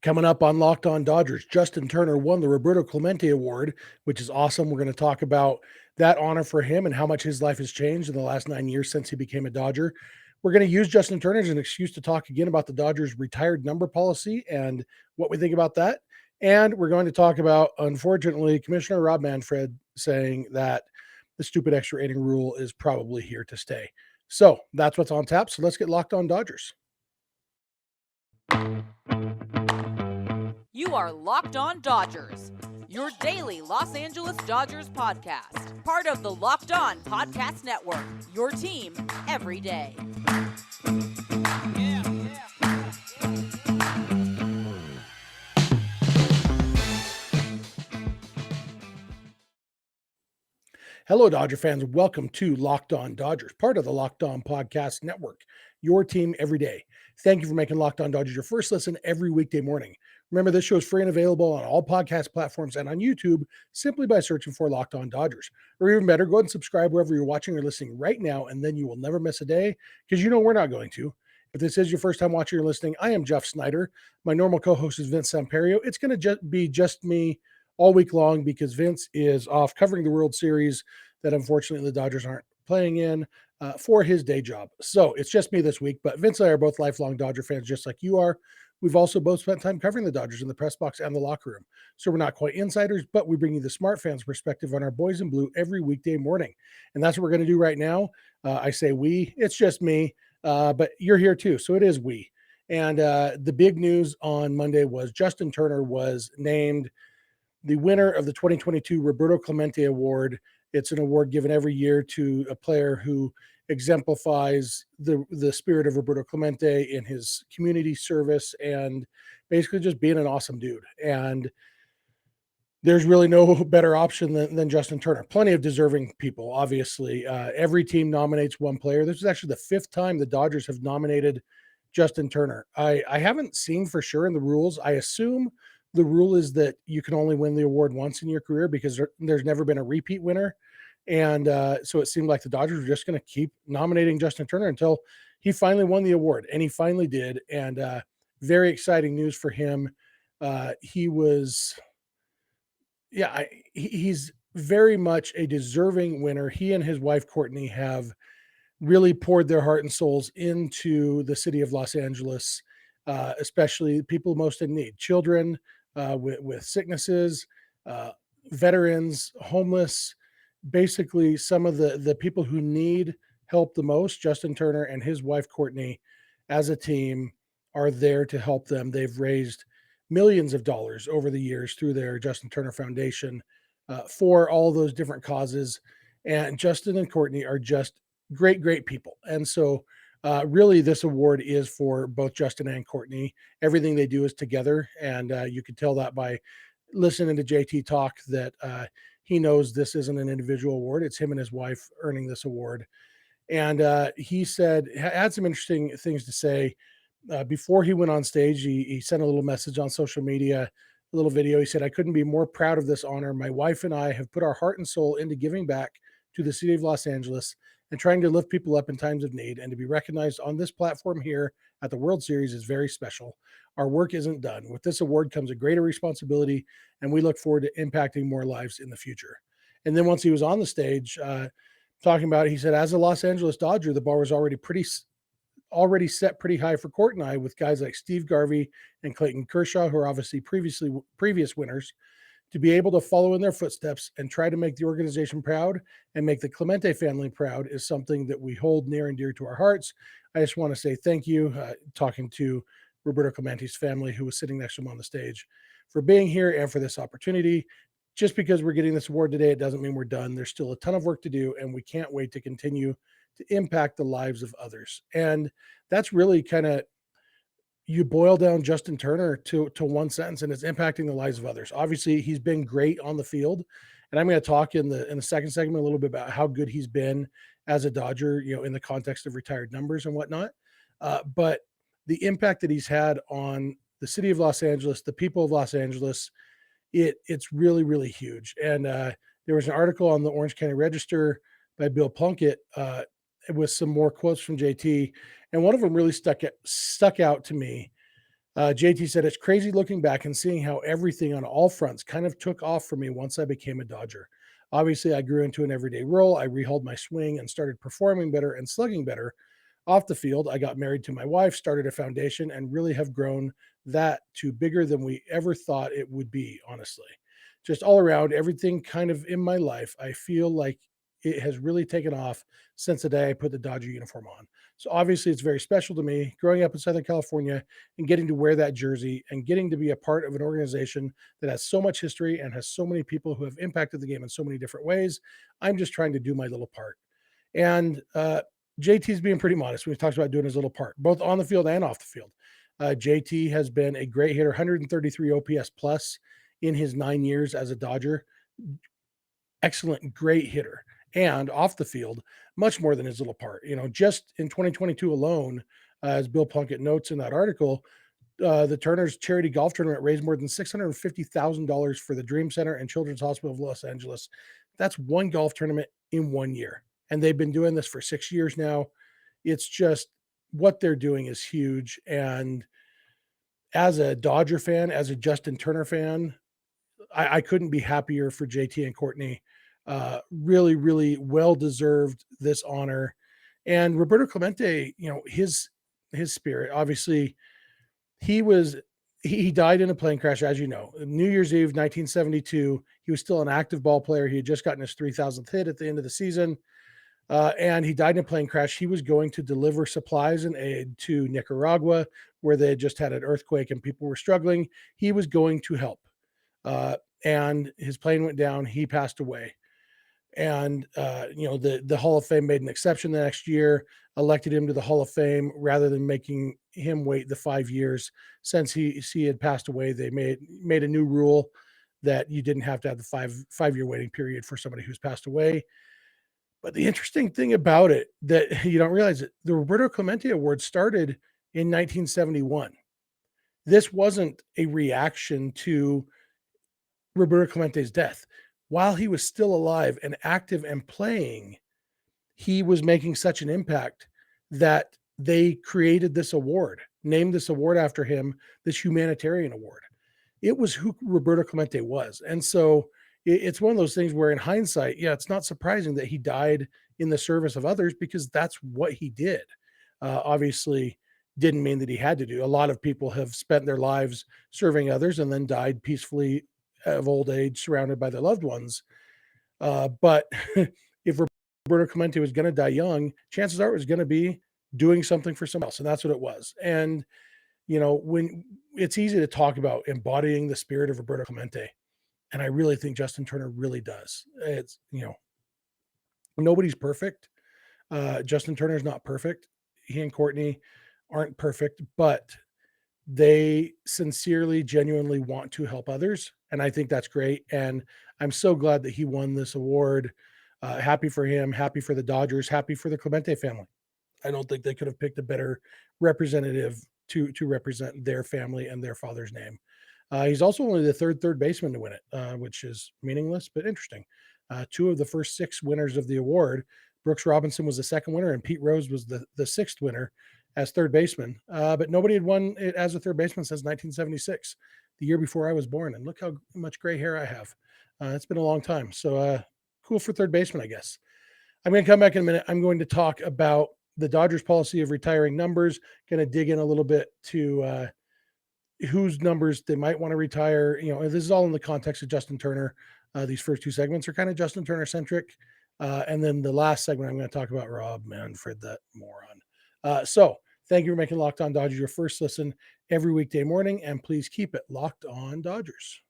Coming up on Locked On Dodgers, Justin Turner won the Roberto Clemente Award, which is awesome. We're going to talk about that honor for him and how much his life has changed in the last 9 years since he became a Dodger. We're going to use Justin Turner as an excuse to talk again about the Dodgers' retired number policy and what we think about that. And we're going to talk about, unfortunately, Commissioner Rob Manfred saying that the stupid extra inning rule is probably here to stay. So that's what's on tap. So let's get Locked On Dodgers. You are Locked On Dodgers, your daily Los Angeles Dodgers podcast. Part of the Locked On Podcast Network, your team every day. Hello, Dodger fans. Welcome to Locked On Dodgers, part of the Locked On Podcast Network, your team every day. Thank you for making Locked On Dodgers your first listen every weekday morning. Remember, this show is free and available on all podcast platforms and on YouTube simply by searching for Locked On Dodgers. Or even better, go ahead and subscribe wherever you're watching or listening right now, and then you will never miss a day because you know we're not going to. If this is your first time watching or listening, I am Jeff Snider. My normal co-host is Vince Samperio. It's going to be just me all week long because Vince is off covering the World Series that unfortunately the Dodgers aren't playing in for his day job. So it's just me this week, but Vince and I are both lifelong Dodger fans just like you are. We've also both spent time covering the Dodgers in the press box and the locker room. So we're not quite insiders, but we bring you the smart fans perspective on our boys in blue every weekday morning. And that's what we're going to do right now. I say we, it's just me, but you're here too. So it is we. And the big news on Monday was Justin Turner was named the winner of the 2022 Roberto Clemente Award. It's an award given every year to a player who exemplifies the spirit of Roberto Clemente in his community service and basically just being an awesome dude. And there's really no better option than Justin Turner. Plenty of deserving people, obviously. Every team nominates one player. This is actually the fifth time the Dodgers have nominated Justin Turner. I haven't seen for sure in the rules. I assume the rule is that you can only win the award once in your career because there's never been a repeat winner. And so it seemed like the Dodgers were just going to keep nominating Justin Turner until he finally won the award. And he finally did. And very exciting news for him. He's very much a deserving winner. He and his wife, Courtney, have really poured their heart and souls into the city of Los Angeles, especially people most in need, children with sicknesses, veterans, homeless, basically some of the people who need help the most. Justin Turner and his wife, Courtney, as a team are there to help them. They've raised millions of dollars over the years through their Justin Turner Foundation for all those different causes. And Justin and Courtney are just great people. And so really this award is for both Justin and Courtney. Everything they do is together. And you can tell that by listening to JT talk that he knows this isn't an individual award. It's him and his wife earning this award. And he had some interesting things to say. Before he went on stage, he sent a little message on social media, a little video. He said, "I couldn't be more proud of this honor. My wife and I have put our heart and soul into giving back to the city of Los Angeles and trying to lift people up in times of need, and to be recognized on this platform here at the World Series is very special. Our work isn't done. With this award comes a greater responsibility, and we look forward to impacting more lives in the future." And then once he was on the stage talking about it, he said, "As a Los Angeles Dodger, the bar was already set pretty high for Court and I, with guys like Steve Garvey and Clayton Kershaw, who are obviously previous winners. To be able to follow in their footsteps and try to make the organization proud and make the Clemente family proud is something that we hold near and dear to our hearts. I just want to say thank you," talking to Roberto Clemente's family, who was sitting next to him on the stage, "for being here and for this opportunity. Just because we're getting this award today, it doesn't mean we're done. There's still a ton of work to do, and we can't wait to continue to impact the lives of others." And that's really kind of, you boil down Justin Turner to one sentence, and it's impacting the lives of others. Obviously, he's been great on the field, and I'm going to talk in the second segment a little bit about how good he's been as a Dodger, in the context of retired numbers and whatnot. But the impact that he's had on the city of Los Angeles, the people of Los Angeles, it's really huge. And there was an article on the Orange County Register by Bill Plunkett with some more quotes from JT, and one of them really stuck out to me. JT said, it's crazy looking back and seeing how everything on all fronts kind of took off for me once I became a Dodger. Obviously, I grew into an everyday role. I rehauled my swing and started performing better and slugging better. Off the field, I got married to my wife, started a foundation, and really have grown that to bigger than we ever thought it would be, honestly. Just all around, everything kind of in my life, I feel like it has really taken off since the day I put the Dodger uniform on. So obviously, it's very special to me growing up in Southern California and getting to wear that jersey and getting to be a part of an organization that has so much history and has so many people who have impacted the game in so many different ways. I'm just trying to do my little part. And JT's being pretty modest when he talks about doing his little part, both on the field and off the field. JT has been a great hitter, 133 OPS plus in his 9 years as a Dodger. Excellent, great hitter. And off the field, much more than his little part. Just in 2022 alone, as Bill Plunkett notes in that article, the Turner's charity golf tournament raised more than $650,000 for the Dream Center and Children's Hospital of Los Angeles. That's one golf tournament in 1 year. And they've been doing this for 6 years now. It's just what they're doing is huge. And as a Dodger fan, as a Justin Turner fan, I couldn't be happier for JT and Courtney. Really, really well deserved this honor. And Roberto Clemente, his spirit, obviously, he died in a plane crash, as you know. New Year's Eve, 1972. He was still an active ball player. He had just gotten his 3,000th hit at the end of the season. And he died in a plane crash. He was going to deliver supplies and aid to Nicaragua, where they had just had an earthquake and people were struggling. He was going to help. And his plane went down. He passed away. And the Hall of Fame made an exception the next year, elected him to the Hall of Fame rather than making him wait the 5 years. Since he had passed away, they made a new rule that you didn't have to have the five-year waiting period for somebody who's passed away. But the interesting thing about it that you don't realize it, the Roberto Clemente Award started in 1971. This wasn't a reaction to Roberto Clemente's death. While he was still alive and active and playing, he was making such an impact that they created this award, named this award after him, this humanitarian award. It was who Roberto Clemente was. And so it's one of those things where in hindsight, yeah, it's not surprising that he died in the service of others because that's what he did. Obviously, didn't mean that he had to do. A lot of people have spent their lives serving others and then died peacefully of old age surrounded by their loved ones. But if Roberto Clemente was going to die young, chances are it was going to be doing something for someone else. And that's what it was. And, when it's easy to talk about embodying the spirit of Roberto Clemente, and I really think Justin Turner really does. It's, nobody's perfect. Justin Turner is not perfect. He and Courtney aren't perfect, but they sincerely, genuinely want to help others. And I think that's great. And I'm so glad that he won this award. Happy for him, happy for the Dodgers, happy for the Clemente family. I don't think they could have picked a better representative to represent their family and their father's name. He's also only the third baseman to win it, which is meaningless, but interesting. Two of the first six winners of the award, Brooks Robinson was the second winner and Pete Rose was the sixth winner as third baseman. But nobody had won it as a third baseman since 1976, the year before I was born. And look how much gray hair I have. It's been a long time. So cool for third baseman, I guess. I'm going to come back in a minute. I'm going to talk about the Dodgers policy of retiring numbers, going to dig in a little bit to whose numbers they might want to retire. This is all in the context of Justin Turner. These first two segments are kind of Justin Turner centric. And then the last segment, I'm going to talk about Rob Manfred, that moron. So thank you for making Locked On Dodgers your first listen every weekday morning, and please keep it Locked On Dodgers.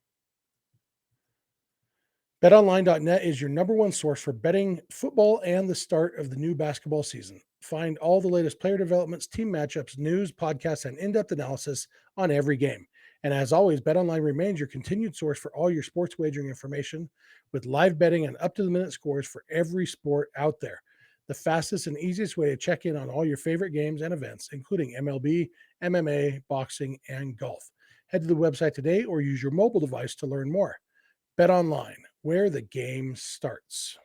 BetOnline.net is your number one source for betting football and the start of the new basketball season. Find all the latest player developments, team matchups, news, podcasts, and in-depth analysis on every game. And as always, BetOnline remains your continued source for all your sports wagering information with live betting and up-to-the-minute scores for every sport out there. The fastest and easiest way to check in on all your favorite games and events, including MLB, MMA, boxing, and golf. Head to the website today or use your mobile device to learn more. BetOnline, where the game starts.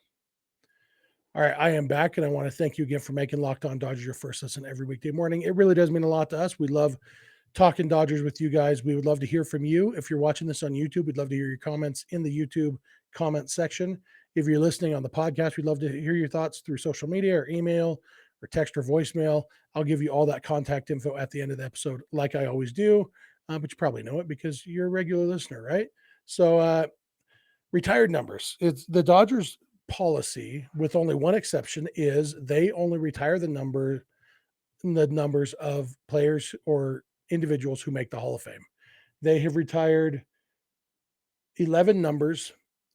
All right, I am back, and I want to thank you again for making Locked On Dodgers your first listen every weekday morning. It really does mean a lot to us. We love talking Dodgers with you guys. We would love to hear from you. If you're watching this on YouTube, we'd love to hear your comments in the YouTube comment section. If you're listening on the podcast, we'd love to hear your thoughts through social media or email or text or voicemail. I'll give you all that contact info at the end of the episode, like I always do. But you probably know it because you're a regular listener, right? So, retired numbers. It's the Dodgers policy, with only one exception, is they only retire the numbers of players or individuals who make the Hall of Fame. They have retired 11 numbers.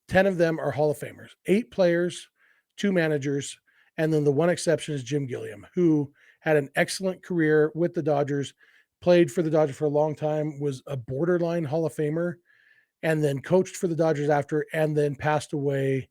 10 of them are Hall of Famers, 8 players, 2 managers, and then the one exception is Jim Gilliam, who had an excellent career with the Dodgers, played for the Dodgers for a long time, was a borderline Hall of Famer, and then coached for the Dodgers after, and then passed away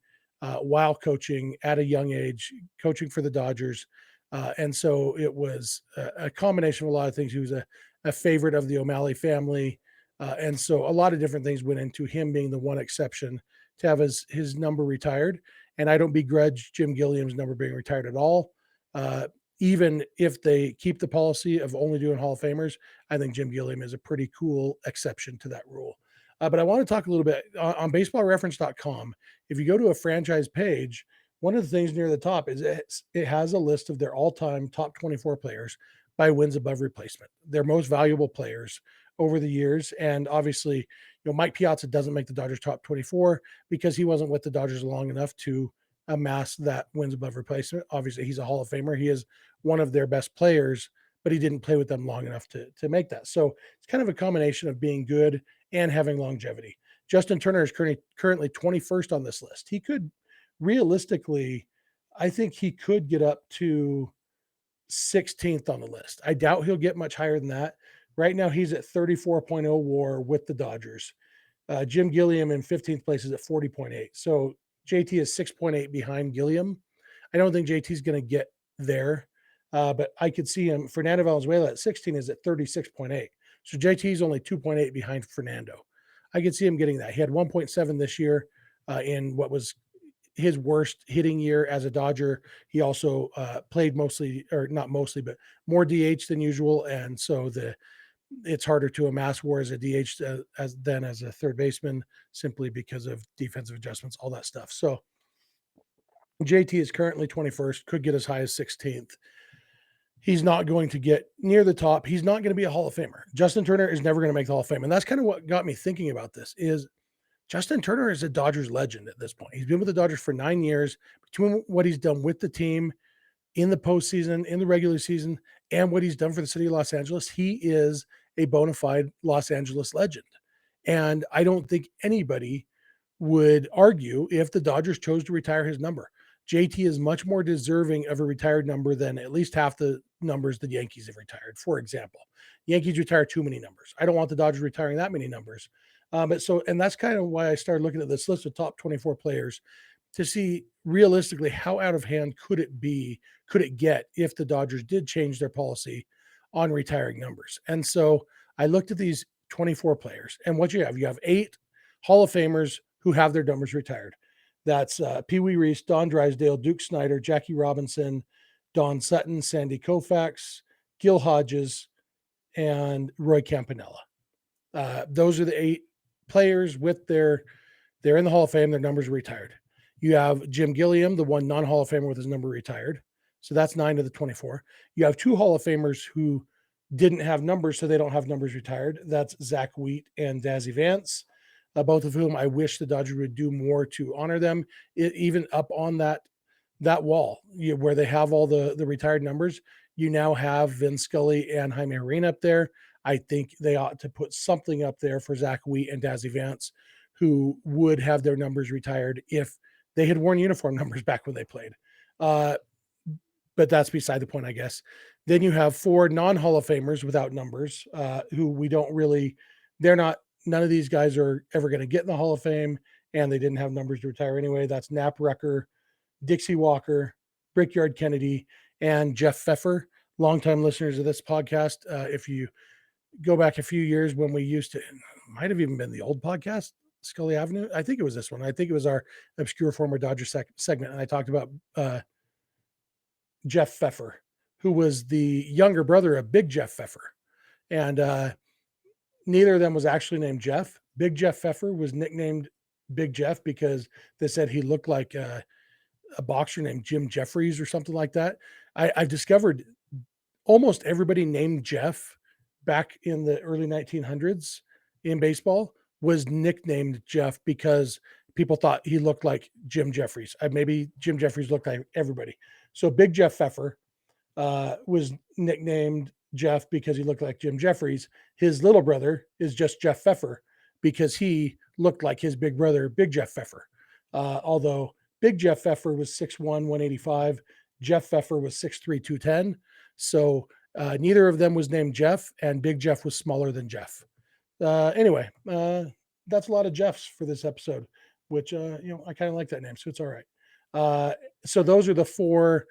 while coaching at a young age, coaching for the Dodgers. And so it was a combination of a lot of things. He was a favorite of the O'Malley family. And so a lot of different things went into him being the one exception to have his number retired. And I don't begrudge Jim Gilliam's number being retired at all. Even if they keep the policy of only doing Hall of Famers, I think Jim Gilliam is a pretty cool exception to that rule. But I want to talk a little bit on baseballreference.com. If you go to a franchise page, one of the things near the top is it has a list of their all-time top 24 players by wins above replacement, their most valuable players over the years. And obviously, Mike Piazza doesn't make the Dodgers top 24 because he wasn't with the Dodgers long enough to amass that wins above replacement. Obviously, he's a Hall of Famer. He is one of their best players, but he didn't play with them long enough to make that. So it's kind of a combination of being good and having longevity. Justin Turner is currently 21st on this list. He could realistically, I think he could get up to 16th on the list. I doubt he'll get much higher than that. Right now, he's at 34.0 WAR with the Dodgers. Jim Gilliam in 15th place is at 40.8. So JT is 6.8 behind Gilliam. I don't think JT is going to get there, but I could see him. Fernando Valenzuela at 16 is at 36.8. So JT is only 2.8 behind Fernando. I could see him getting that. He had 1.7 this year in what was his worst hitting year as a Dodger. He also played mostly, or not mostly, but more DH than usual. And so it's harder to amass WAR as a DH than as a third baseman, simply because of defensive adjustments, all that stuff. So JT is currently 21st, could get as high as 16th. He's not going to get near the top. He's not going to be a Hall of Famer. Justin Turner is never going to make the Hall of Fame. And that's kind of what got me thinking about this is Justin Turner is a Dodgers legend at this point. He's been with the Dodgers for 9 years. Between what he's done with the team in the postseason, in the regular season, and what he's done for the city of Los Angeles, he is a bona fide Los Angeles legend. And I don't think anybody would argue if the Dodgers chose to retire his number. JT is much more deserving of a retired number than at least half the numbers the Yankees have retired. For example, Yankees retire too many numbers. I don't want the Dodgers retiring that many numbers. And that's kind of why I started looking at this list of top 24 players to see realistically how out of hand could it get if the Dodgers did change their policy on retiring numbers. And so I looked at these 24 players, and what you have 8 Hall of Famers who have their numbers retired. That's Pee Wee Reese, Don Drysdale, Duke Snider, Jackie Robinson, Don Sutton, Sandy Koufax, Gil Hodges, and Roy Campanella. Those are the 8 players they're in the Hall of Fame. Their numbers are retired. You have Jim Gilliam, the one non-Hall of Famer with his number retired. So that's 9 of the 24. You have 2 Hall of Famers who didn't have numbers, so they don't have numbers retired. That's Zach Wheat and Dazzy Vance, both of whom I wish the Dodgers would do more to honor them, even up on that wall where they have all the retired numbers. You now have Vin Scully and Jaime Arena up there. I think they ought to put something up there for Zach Wheat and Dazzy Vance, who would have their numbers retired if they had worn uniform numbers back when they played. But that's beside the point, I guess. Then you have 4 non-Hall of Famers without numbers, who we don't really, none of these guys are ever going to get in the Hall of Fame, and they didn't have numbers to retire anyway. That's Knapp Rucker, Dixie Walker, Brickyard Kennedy, and Jeff Pfeffer. Longtime listeners of this podcast, if you go back a few years when we used to, might have even been the old podcast, Scully Avenue. I think it was this one. I think it was our obscure former Dodger segment. And I talked about Jeff Pfeffer, who was the younger brother of Big Jeff Pfeffer. And neither of them was actually named Jeff. Big Jeff Pfeffer was nicknamed Big Jeff because they said he looked like a boxer named Jim Jeffries or something like that. I've discovered almost everybody named Jeff back in the early 1900s in baseball was nicknamed Jeff because people thought he looked like Jim Jeffries. Maybe Jim Jeffries looked like everybody. So Big Jeff Pfeffer was nicknamed Jeff because he looked like Jim Jeffries. His little brother is just Jeff Pfeffer because he looked like his big brother, Big Jeff Pfeffer. Although Big Jeff Pfeffer was 6'1", 185. Jeff Pfeffer was 6'3", 210. So neither of them was named Jeff, and Big Jeff was smaller than Jeff. Anyway, that's a lot of Jeffs for this episode, which, I kind of like that name, so it's all right. So those are the 4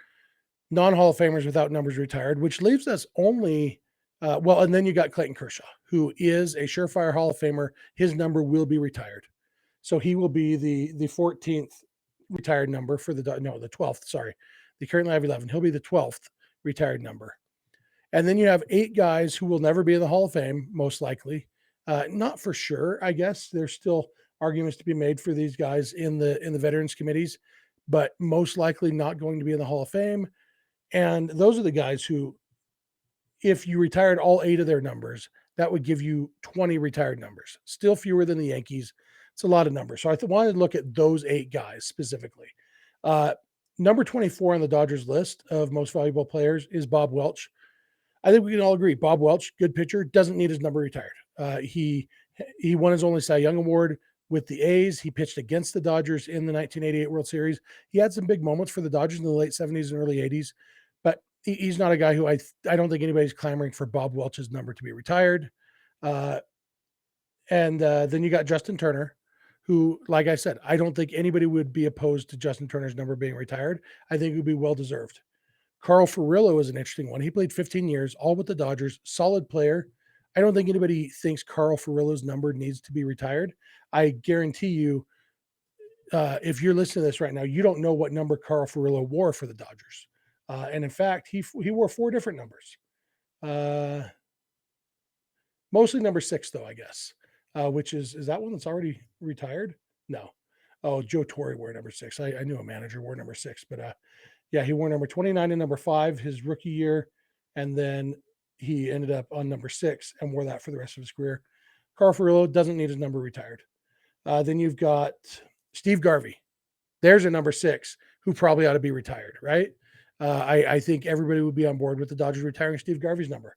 non-Hall of Famers without numbers retired, which leaves us only, and then you got Clayton Kershaw, who is a surefire Hall of Famer. His number will be retired. So he will be the 14th retired number for the 12th, sorry. They currently have 11. He'll be the 12th retired number. And then you have 8 guys who will never be in the Hall of Fame, most likely. Not for sure, I guess. There's still arguments to be made for these guys in the veterans committees, but most likely not going to be in the Hall of Fame. And those are the guys who, if you retired all 8 of their numbers, that would give you 20 retired numbers. Still fewer than the Yankees. It's a lot of numbers. So I wanted to look at those 8 guys specifically. Number 24 on the Dodgers list of most valuable players is Bob Welch. I think we can all agree Bob Welch, good pitcher, doesn't need his number retired. He won his only Cy Young Award with the A's. He pitched against the Dodgers in the 1988 World Series. He had some big moments for the Dodgers in the late 70s and early 80s, but he's not a guy who I don't think anybody's clamoring for Bob Welch's number to be retired. And then you got Justin Turner, who, like I said, I don't think anybody would be opposed to Justin Turner's number being retired. I think it would be well-deserved. Carl Furillo is an interesting one. He played 15 years, all with the Dodgers, solid player. I don't think anybody thinks Carl Furillo's number needs to be retired. I guarantee you, if you're listening to this right now, you don't know what number Carl Furillo wore for the Dodgers. And in fact, he wore 4 different numbers. Mostly number 6, though, I guess, which is that one that's already retired? No. Oh, Joe Torre wore number 6. I knew a manager wore number 6, but yeah, he wore number 29 and number 5 his rookie year, and then he ended up on number 6 and wore that for the rest of his career. Carl Furillo doesn't need his number retired. Then you've got Steve Garvey. There's a number 6 who probably ought to be retired, right? I think everybody would be on board with the Dodgers retiring Steve Garvey's number.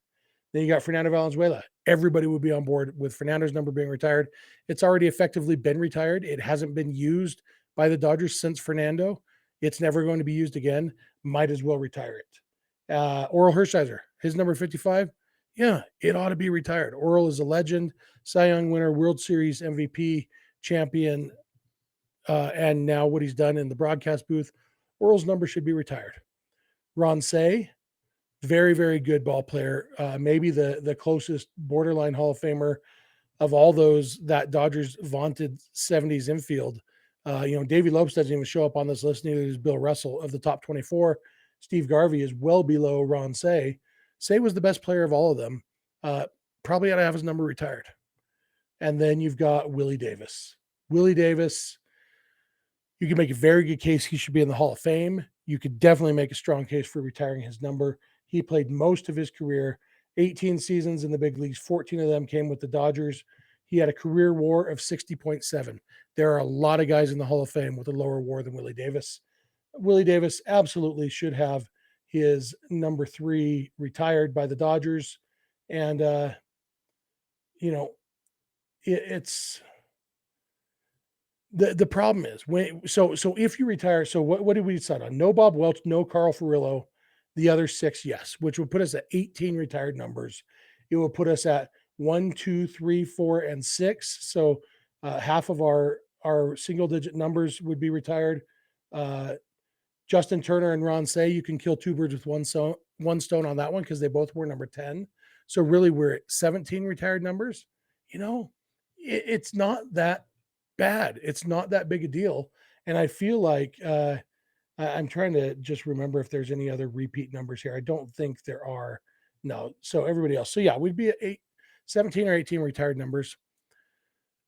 Then you got Fernando Valenzuela. Everybody would be on board with Fernando's number being retired. It's already effectively been retired. It hasn't been used by the Dodgers since Fernando. It's never going to be used again. Might as well retire it. Oral Hershiser, his number 55. Yeah, it ought to be retired. Oral is a legend, Cy Young winner, World Series MVP, champion, and now what he's done in the broadcast booth. Oral's number should be retired. Ron Say, very, very good ball player. Maybe the closest borderline Hall of Famer of all those that Dodgers vaunted 70s infield. Davey Lopes doesn't even show up on this list. Neither does Bill Russell. Of the top 24, Steve Garvey is well below Ron Say. Say was the best player of all of them. Probably ought to have his number retired. And then you've got Willie Davis. Willie Davis, you can make a very good case he should be in the Hall of Fame. You could definitely make a strong case for retiring his number. He played most of his career, 18 seasons in the big leagues. 14 of them came with the Dodgers. He had a career WAR of 60.7. There are a lot of guys in the Hall of Fame with a lower WAR than Willie Davis. Willie Davis absolutely should have his number 3 retired by the Dodgers. And, it's the problem is so if you retire, so what did we decide on? No Bob Welch, no Carl Furillo, the other 6, yes, which would put us at 18 retired numbers. It will put us at 1, 2, 3, 4, and 6. So half of our single digit numbers would be retired. Justin Turner and Ron Say, you can kill 2 birds with one stone on that one because they both were number 10. So really we're at 17 retired numbers. It's not that bad. It's not that big a deal. And I feel like I'm trying to just remember if there's any other repeat numbers here. I don't think there are No. So everybody else. So yeah, we'd be at 17 or 18 retired numbers.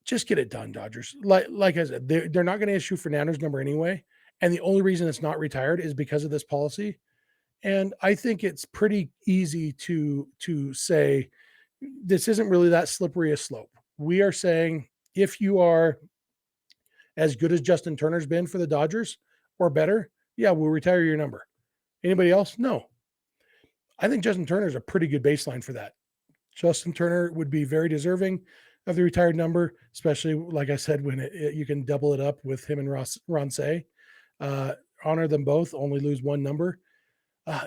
Just get it done, Dodgers. Like I said, they're not going to issue Fernando's number anyway. And the only reason it's not retired is because of this policy. And I think it's pretty easy to say this isn't really that slippery a slope. We are saying if you are as good as Justin Turner's been for the Dodgers or better, yeah, we'll retire your number. Anybody else? No. I think Justin Turner is a pretty good baseline for that. Justin Turner would be very deserving of the retired number, especially like I said, when you can double it up with him and Ron Say. Honor them both, only lose one number.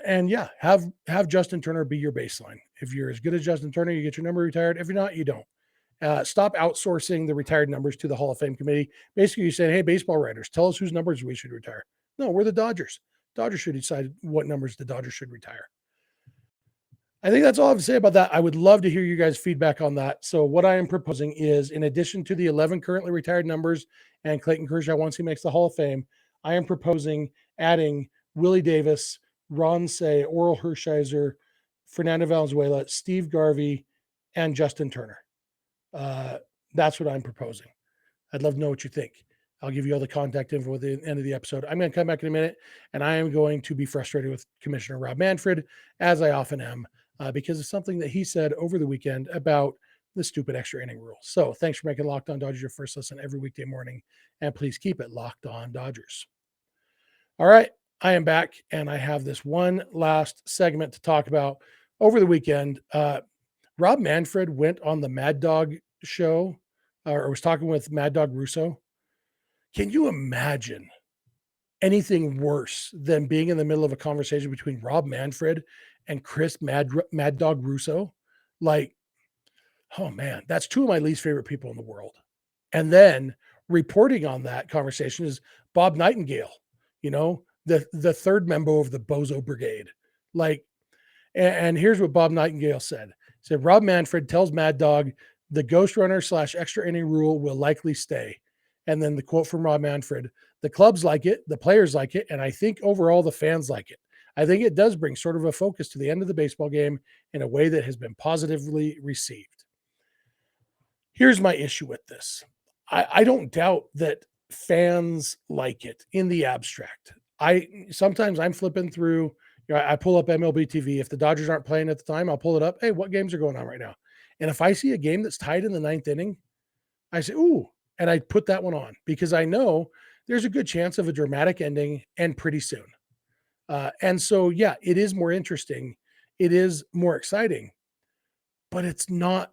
And yeah, have Justin Turner be your baseline. If you're as good as Justin Turner, you get your number retired. If you're not, you don't. Stop outsourcing the retired numbers to the Hall of Fame committee. Basically, you say, hey, baseball writers, tell us whose numbers we should retire. No, we're the Dodgers. Dodgers should decide what numbers the Dodgers should retire. I think that's all I have to say about that. I would love to hear you guys' feedback on that. So what I am proposing is, in addition to the 11 currently retired numbers and Clayton Kershaw once he makes the Hall of Fame, I am proposing adding Willie Davis, Ron Say, Oral Hershiser, Fernando Valenzuela, Steve Garvey, and Justin Turner. That's what I'm proposing. I'd love to know what you think. I'll give you all the contact info at the end of the episode. I'm going to come back in a minute, and I am going to be frustrated with Commissioner Rob Manfred, as I often am, because of something that he said over the weekend about the stupid extra inning rule. So thanks for making Locked On Dodgers your first listen every weekday morning, and please keep it Locked On Dodgers. All right, I am back, and I have this one last segment to talk about. Over the weekend, Rob Manfred went on the Mad Dog show, or was talking with Mad Dog Russo. Can you imagine anything worse than being in the middle of a conversation between Rob Manfred and Chris Mad Dog Russo? Like, oh man, that's two of my least favorite people in the world. And then reporting on that conversation is Bob Nightingale, the third member of the Bozo Brigade. Like, and here's what Bob Nightingale said. He said, Rob Manfred tells Mad Dog the ghost runner / extra inning rule will likely stay. And then the quote from Rob Manfred, the clubs like it, the players like it, and I think overall the fans like it. I think it does bring sort of a focus to the end of the baseball game in a way that has been positively received. Here's my issue with this. I don't doubt that fans like it in the abstract. Sometimes I'm flipping through, I pull up MLB TV. If the Dodgers aren't playing at the time, I'll pull it up. Hey, what games are going on right now? And if I see a game that's tied in the ninth inning, I say, ooh, and I put that one on because I know there's a good chance of a dramatic ending and pretty soon. And so, yeah, it is more interesting. It is more exciting, but it's not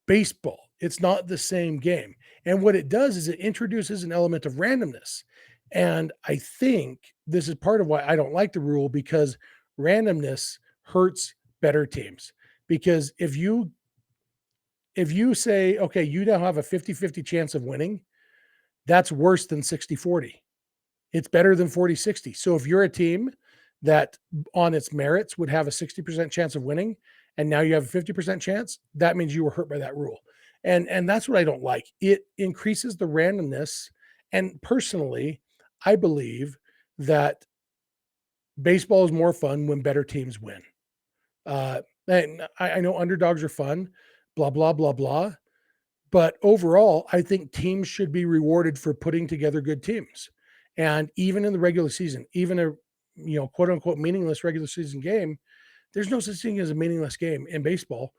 baseball. It's not the same game. And what it does is it introduces an element of randomness. And I think this is part of why I don't like the rule, because randomness hurts better teams. Because if you say, okay, you now have a 50-50 chance of winning, that's worse than 60-40. It's better than 40-60. So if you're a team that on its merits would have a 60% chance of winning, and now you have a 50% chance, that means you were hurt by that rule. And that's what I don't like. It increases the randomness. And personally, I believe that baseball is more fun when better teams win. And I know underdogs are fun, blah, blah, blah, blah. But overall, I think teams should be rewarded for putting together good teams. And even in the regular season, even a quote unquote meaningless regular season game, there's no such thing as a meaningless game in baseball.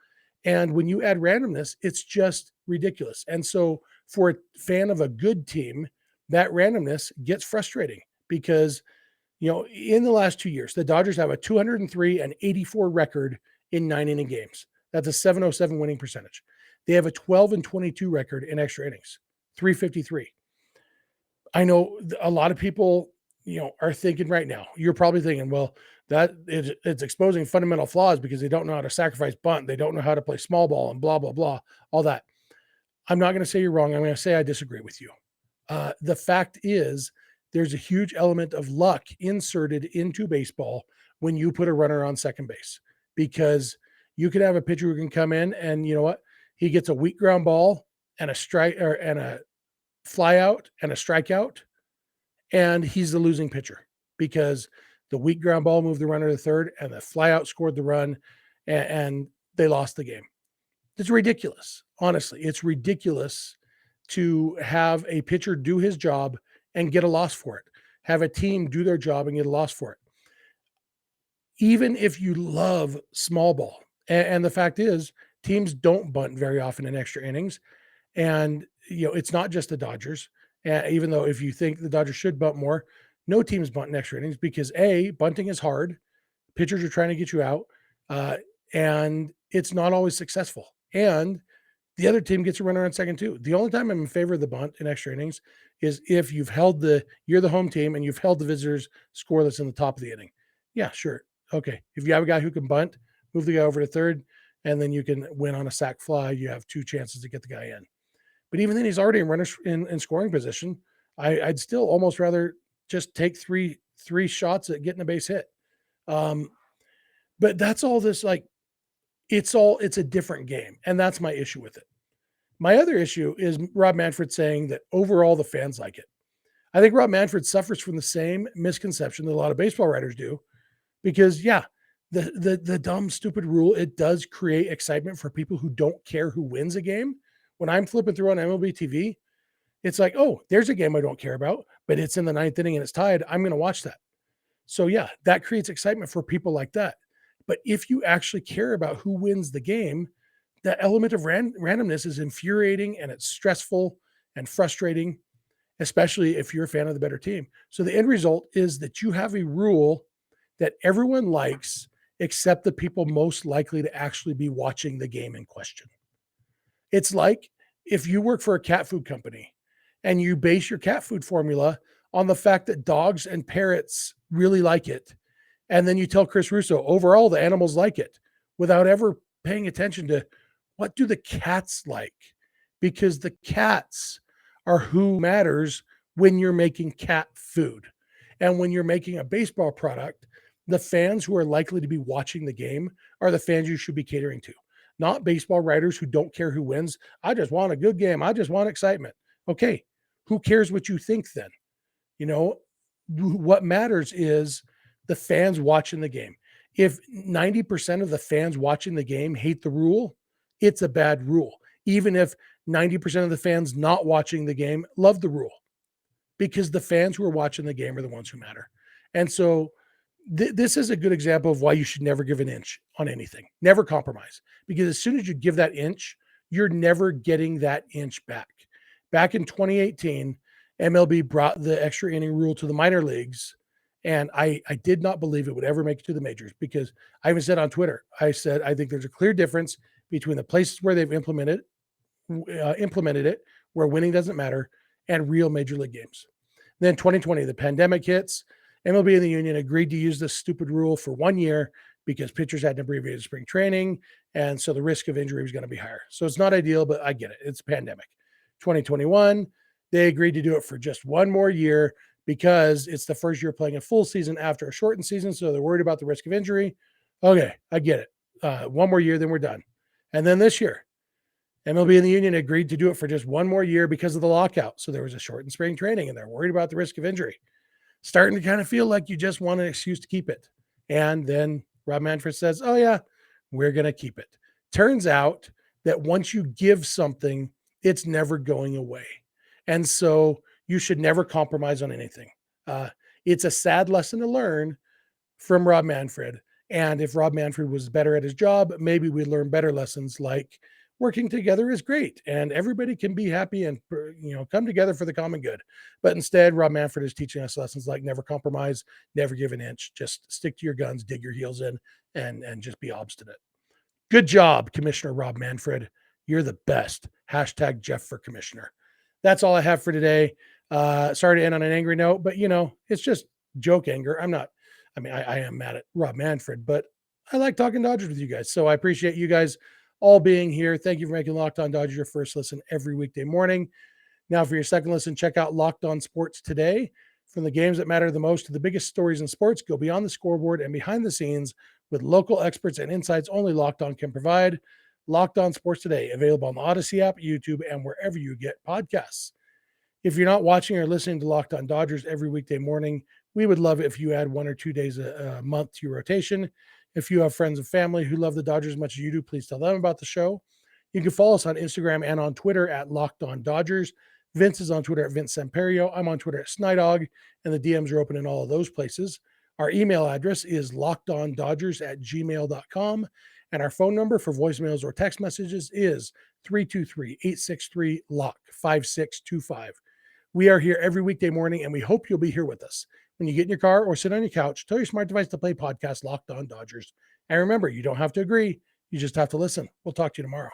And when you add randomness, it's just ridiculous. And so for a fan of a good team, that randomness gets frustrating because, in the last 2 years, the Dodgers have a 203-84 record in 9-inning games. That's a 707 winning percentage. They have a 12-22 record in extra innings, 353. I know a lot of people, are thinking right now, you're probably thinking, well, it's exposing fundamental flaws because they don't know how to sacrifice bunt. They don't know how to play small ball and blah, blah, blah, all that. I'm not going to say you're wrong. I'm going to say I disagree with you. The fact is there's a huge element of luck inserted into baseball when you put a runner on second base, because you could have a pitcher who can come in and you know what? He gets a weak ground ball and a strike and a fly out and a strikeout, and he's the losing pitcher because the weak ground ball moved the runner to third and the fly out scored the run. and they lost the game. It's ridiculous. Honestly, it's ridiculous to have a pitcher do his job and get a loss for it. Have a team do their job and get a loss for it. Even if you love small ball, and the fact is, teams don't bunt very often in extra innings. And, it's not just the Dodgers. Even though if you think the Dodgers should bunt more, no teams bunt in extra innings because bunting is hard. Pitchers are trying to get you out, uh, and it's not always successful. And the other team gets a runner on second too. The only time I'm in favor of the bunt in extra innings is if you're the home team and you've held the visitors scoreless in the top of the inning. Yeah, sure. Okay. If you have a guy who can bunt, move the guy over to third, and then you can win on a sac fly. You have 2 chances to get the guy in. But even then, he's already in runner in scoring position. I'd still almost rather just take three shots at getting a base hit. Um, but that's all this like. It's a different game, and that's my issue with it. My other issue is Rob Manfred saying that overall the fans like it. I think Rob Manfred suffers from the same misconception that a lot of baseball writers do, because the dumb stupid rule, it does create excitement for people who don't care who wins a game. When I'm flipping through on MLB TV, it's like, oh, there's a game I don't care about, but it's in the 9th inning and it's tied. I'm going to watch that. So yeah, that creates excitement for people like that. But if you actually care about who wins the game, that element of randomness is infuriating and it's stressful and frustrating, especially if you're a fan of the better team. So the end result is that you have a rule that everyone likes except the people most likely to actually be watching the game in question. It's like if you work for a cat food company and you base your cat food formula on the fact that dogs and parrots really like it. And then you tell Chris Russo, overall, the animals like it, without ever paying attention to what do the cats like? Because the cats are who matters when you're making cat food. And when you're making a baseball product, the fans who are likely to be watching the game are the fans you should be catering to, not baseball writers who don't care who wins. I just want a good game. I just want excitement. Okay, who cares what you think then? What matters is the fans watching the game. If 90% of the fans watching the game hate the rule, it's a bad rule. Even if 90% of the fans not watching the game love the rule, because the fans who are watching the game are the ones who matter. And so this is a good example of why you should never give an inch on anything. Never compromise, because as soon as you give that inch, you're never getting that inch back. Back in 2018, MLB brought the extra inning rule to the minor leagues, and I did not believe it would ever make it to the majors, because I even said on Twitter, I said, I think there's a clear difference between the places where they've implemented it, where winning doesn't matter, and real major league games. Then 2020, the pandemic hits. MLB and the union agreed to use this stupid rule for 1 year because pitchers had an abbreviated spring training, and so the risk of injury was going to be higher. So it's not ideal, but I get it. It's a pandemic. 2021, they agreed to do it for just 1 more year because it's the first year playing a full season after a shortened season, so they're worried about the risk of injury. Okay, I get it. 1 more year, then we're done. And then this year, MLB and the union agreed to do it for just 1 more year because of the lockout. So there was a shortened spring training, and they're worried about the risk of injury. Starting to kind of feel like you just want an excuse to keep it. And then Rob Manfred says, oh yeah, we're going to keep it. Turns out that once you give something, it's never going away. And so you should never compromise on anything. It's a sad lesson to learn from Rob Manfred. And if Rob Manfred was better at his job, maybe we'd learn better lessons like working together is great and everybody can be happy and come together for the common good. But instead, Rob Manfred is teaching us lessons like never compromise, never give an inch, just stick to your guns, dig your heels in, and just be obstinate. Good job, Commissioner Rob Manfred. You're the best. Hashtag Jeff for Commissioner. That's all I have for today. Sorry to end on an angry note, but it's just joke anger. I am mad at Rob Manfred, but I like talking Dodgers with you guys. So I appreciate you guys all being here. Thank you for making Locked On Dodgers your first listen every weekday morning. Now for your second listen, check out Locked On Sports Today. From the games that matter the most to the biggest stories in sports, go beyond the scoreboard and behind the scenes with local experts and insights only Locked On can provide. Locked On Sports Today, available on the Odyssey app, YouTube, and wherever you get podcasts. If you're not watching or listening to Locked On Dodgers every weekday morning, we would love it if you add 1 or 2 days a month to your rotation. If you have friends and family who love the Dodgers as much as you do, please tell them about the show. You can follow us on Instagram and on Twitter at Locked On Dodgers. Vince is on Twitter at Vince Samperio. I'm on Twitter at Snydog, and the DMs are open in all of those places. Our email address is lockedondodgers@gmail.com, and our phone number for voicemails or text messages is 323-863-LOCK-5625. We are here every weekday morning, and we hope you'll be here with us. When you get in your car or sit on your couch, tell your smart device to play podcast Locked On Dodgers. And remember, you don't have to agree. You just have to listen. We'll talk to you tomorrow.